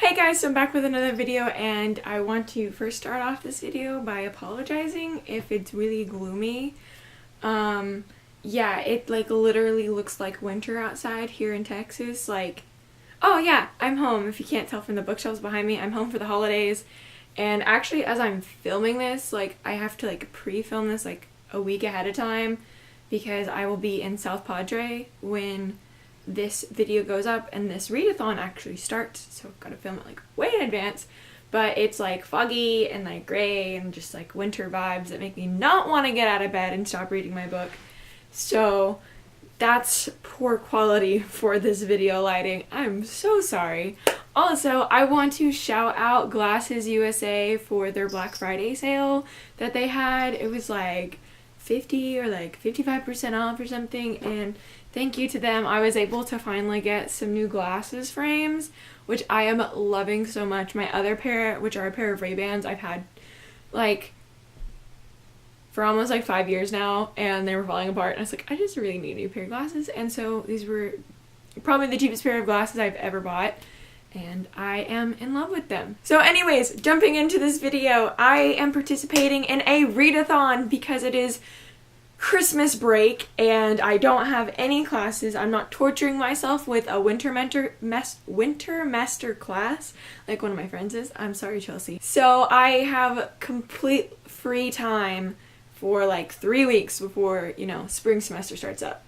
Hey guys, so I'm back with another video, and I want to first start off this video by apologizing if it's really gloomy. Yeah, it literally looks like winter outside here in Texas. Oh yeah, I'm home. If you can't tell from the bookshelves behind me, I'm home for the holidays. And actually, as I'm filming this, I have to pre-film this a week ahead of time because I will be in South Padre when this video goes up and this read-a-thon actually starts, so I've got to film it way in advance. But it's foggy and gray and just winter vibes that make me not want to get out of bed and stop reading my book. So that's poor quality for this video lighting. I'm so sorry. Also, I want to shout out Glasses USA for their Black Friday sale that they had. It was 50 or 55% off or something, and thank you to them. I was able to finally get some new glasses frames, which I am loving so much. My other pair, which are a pair of Ray-Bans, I've had for almost 5 years now, and they were falling apart, and I was I just really need a new pair of glasses. And so these were probably the cheapest pair of glasses I've ever bought, and I am in love with them. So anyways, jumping into this video, I am participating in a read-a-thon because it is Christmas break and I don't have any classes. I'm not torturing myself with a winter master class like one of my friends is. I'm sorry, Chelsea. So I have complete free time for 3 weeks before, spring semester starts up.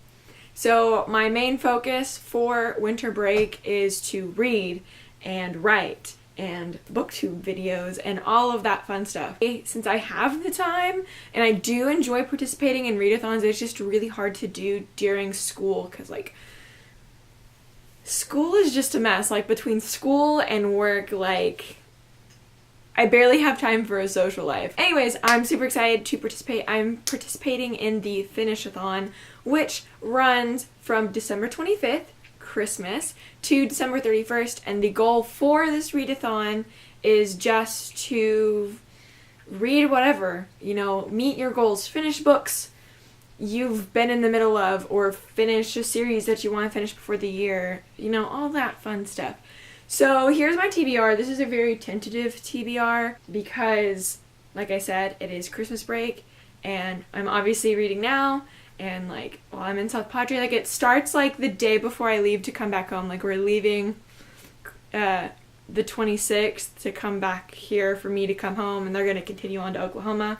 So my main focus for winter break is to read and write and booktube videos and all of that fun stuff. Since I have the time and I do enjoy participating in read-a-thons, it's just really hard to do during school because school is just a mess. Between school and work, I barely have time for a social life. Anyways, I'm super excited to participate. I'm participating in the Finish-a-thon, which runs from December 25th, Christmas, to December 31st, and the goal for this read-a-thon is just to read whatever, meet your goals, finish books you've been in the middle of, or finish a series that you want to finish before the year, all that fun stuff. So here's my TBR. This is a very tentative TBR because, like I said, it is Christmas break and I'm obviously reading now, and while I'm in South Padre, it starts the day before I leave to come back home. We're leaving the 26th to come back here for me to come home, and they're going to continue on to Oklahoma.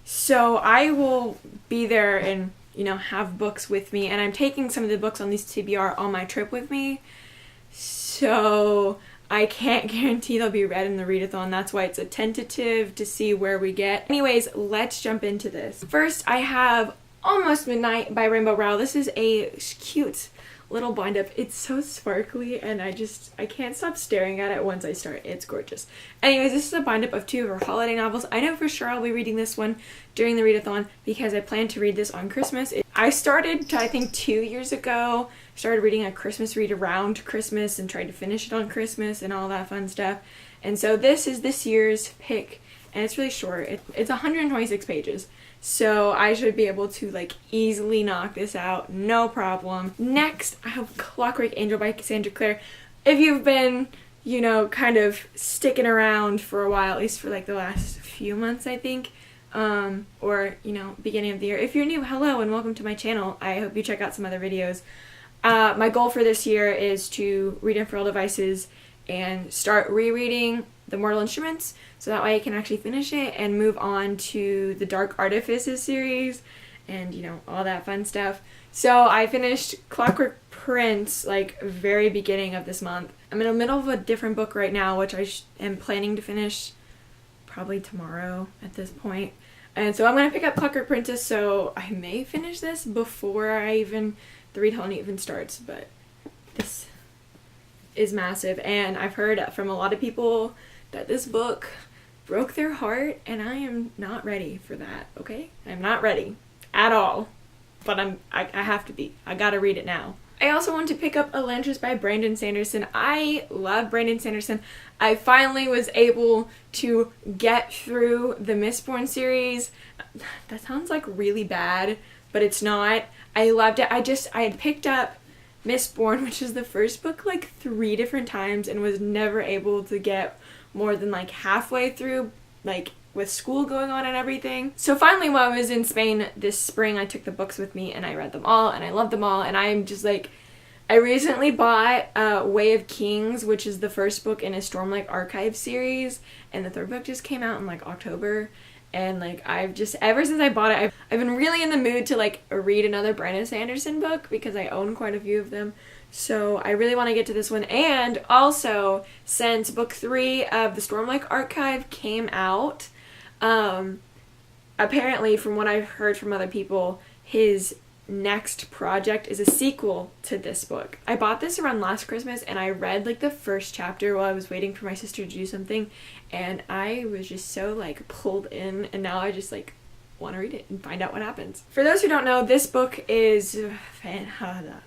So I will be there and have books with me, and I'm taking some of the books on these TBR on my trip with me, so I can't guarantee they'll be read in the read-a-thon. That's why it's a tentative to see where we get. Anyways, let's jump into this. First, I have Almost Midnight by Rainbow Rowell. This is a cute little bind-up. It's so sparkly, and I can't stop staring at it once I start. It's gorgeous. Anyways, this is a bind-up of 2 of her holiday novels. I know for sure I'll be reading this one during the read-a-thon because I plan to read this on Christmas. I started, I think 2 years ago, started reading a Christmas read around Christmas and tried to finish it on Christmas and all that fun stuff. And so this is this year's pick, and it's really short. It's 126 pages. So I should be able to easily knock this out, no problem. Next, I have Clockwork Angel by Cassandra Clare. If you've been, kind of sticking around for a while, at least for the last few months, I think, or, beginning of the year. If you're new, hello and welcome to my channel. I hope you check out some other videos. My goal for this year is to read in for all devices and start rereading The Mortal Instruments, so that way I can actually finish it and move on to the Dark Artifices series and, all that fun stuff. So I finished Clockwork Prints very beginning of this month. I'm in the middle of a different book right now, which I am planning to finish probably tomorrow at this point. And so I'm going to pick up Clockwork Princess, so I may finish this before the read-a-thon even starts, but this is massive, and I've heard from a lot of people that this book broke their heart, and I am not ready for that, okay? I'm not ready at all, but I have to be. I gotta read it now. I also want to pick up Elantris by Brandon Sanderson. I love Brandon Sanderson. I finally was able to get through the Mistborn series. That sounds really bad, but it's not. I loved it. I had picked up Mistborn, which is the first book, like 3 different times and was never able to get more than like halfway through, like with school going on and everything. So finally, while I was in Spain this spring, I took the books with me and I read them all and I loved them all, and I'm just like, I recently bought Way of Kings, which is the first book in a Stormlight Archive series, and the 3rd book just came out in like October. And like I've just, ever since I bought it, I've been really in the mood to like read another Brandon Sanderson book because I own quite a few of them. So I really want to get to this one. And also, since book 3 of the Stormlight Archive came out, apparently from what I've heard from other people, his next project is a sequel to this book. I bought this around last Christmas and I read like the first chapter while I was waiting for my sister to do something, and I was just so like pulled in, and now I just like want to read it and find out what happens. For those who don't know, this book is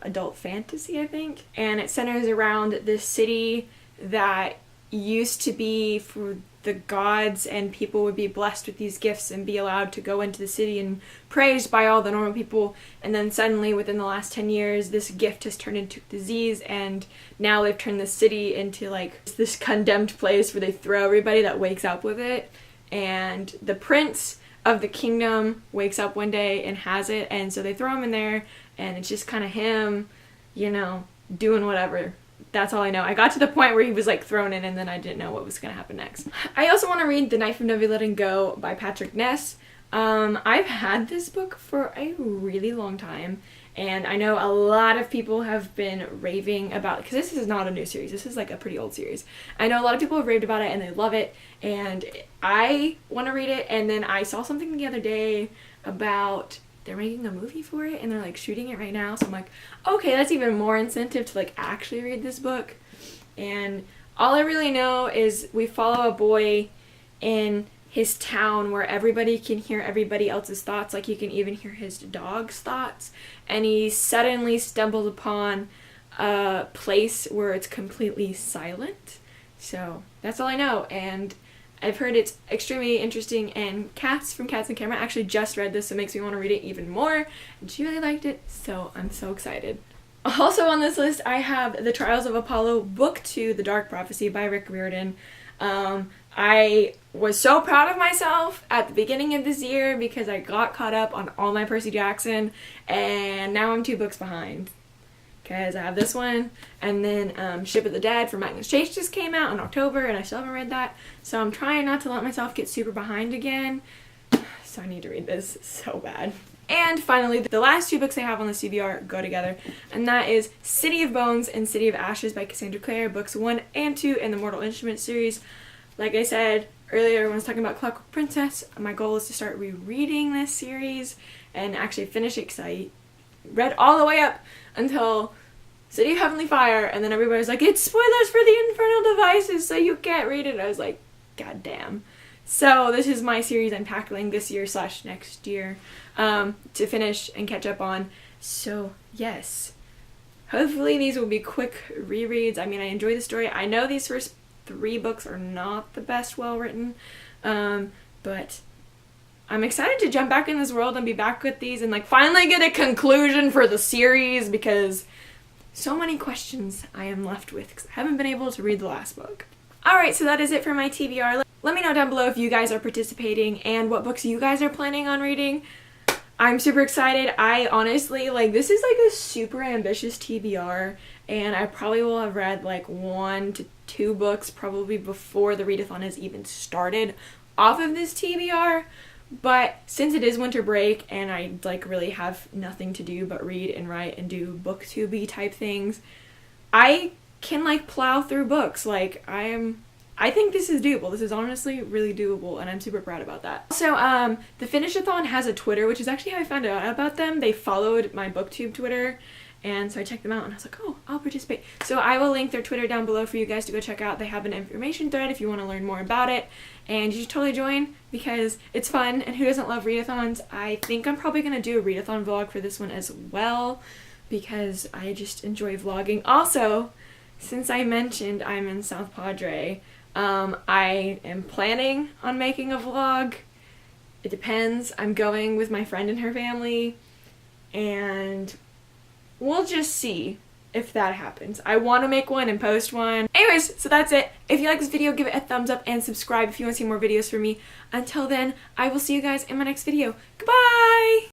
adult fantasy, I think, and it centers around this city that used to be for the gods, and people would be blessed with these gifts and be allowed to go into the city and praised by all the normal people. And then suddenly within the last 10 years this gift has turned into disease, and now they've turned the city into like this condemned place where they throw everybody that wakes up with it. And the prince of the kingdom wakes up one day and has it, and so they throw him in there, and it's just kind of him, you know, doing whatever. That's all I know. I got to the point where he was like thrown in, and then I didn't know what was going to happen next. I also want to read The Knife of Never Letting Go by Patrick Ness. I've had this book for a really long time, and I know a lot of people have been raving about, because this is not a new series, this is like a pretty old series. I know a lot of people have raved about it and they love it, and I want to read it. And then I saw something the other day about they're making a movie for it and they're like shooting it right now, so I'm like, okay, that's even more incentive to like actually read this book. And all I really know is we follow a boy in his town where everybody can hear everybody else's thoughts, like you can even hear his dog's thoughts, and he suddenly stumbles upon a place where it's completely silent. So that's all I know, and I've heard it's extremely interesting, and Katz from Katz and Camera actually just read this, so it makes me want to read it even more, and she really liked it, so I'm so excited. Also on this list, I have The Trials of Apollo, Book 2, The Dark Prophecy by Rick Riordan. I was so proud of myself at the beginning of this year because I got caught up on all my Percy Jackson, and now I'm 2 books behind. Because I have this one, and then Ship of the Dead from Magnus Chase just came out in October, and I still haven't read that. So I'm trying not to let myself get super behind again. So I need to read this so bad. And finally, the last 2 books I have on the TBR go together, and that is City of Bones and City of Ashes by Cassandra Clare, books 1 and 2 in the Mortal Instruments series. Like I said earlier when I was talking about Clockwork Princess, my goal is to start rereading this series and actually finish it, because I read all the way up until City of Heavenly Fire, and then everybody was like, it's spoilers for the Infernal Devices, so you can't read it. I was like, god damn. So this is my series I'm tackling this year / next year to finish and catch up on. So yes, hopefully these will be quick rereads. I mean, I enjoy the story. I know these first 3 books are not the best well written, but I'm excited to jump back in this world and be back with these and like finally get a conclusion for the series, because so many questions I am left with because I haven't been able to read the last book. Alright, so that is it for my TBR. Let me know down below if you guys are participating and what books you guys are planning on reading. I'm super excited. I honestly, like, this is like a super ambitious TBR, and I probably will have read like 1 to 2 books probably before the read-a-thon has even started off of this TBR. But since it is winter break and I like really have nothing to do but read and write and do booktube type things, I can like plow through books. Like I think this is doable. This is honestly really doable, and I'm super proud about that. Also, the Finish-a-thon has a Twitter, which is actually how I found out about them. They followed my booktube Twitter, and so I checked them out and I was like, oh, I'll participate. So I will link their Twitter down below for you guys to go check out. They have an information thread if you want to learn more about it, and you should totally join because it's fun, and who doesn't love readathons? I think I'm probably going to do a readathon vlog for this one as well because I just enjoy vlogging. Also, since I mentioned I'm in South Padre, I am planning on making a vlog. It depends. I'm going with my friend and her family, and we'll just see if that happens. I want to make one and post one. Anyways, so that's it. If you like this video, give it a thumbs up and subscribe if you want to see more videos from me. Until then, I will see you guys in my next video. Goodbye!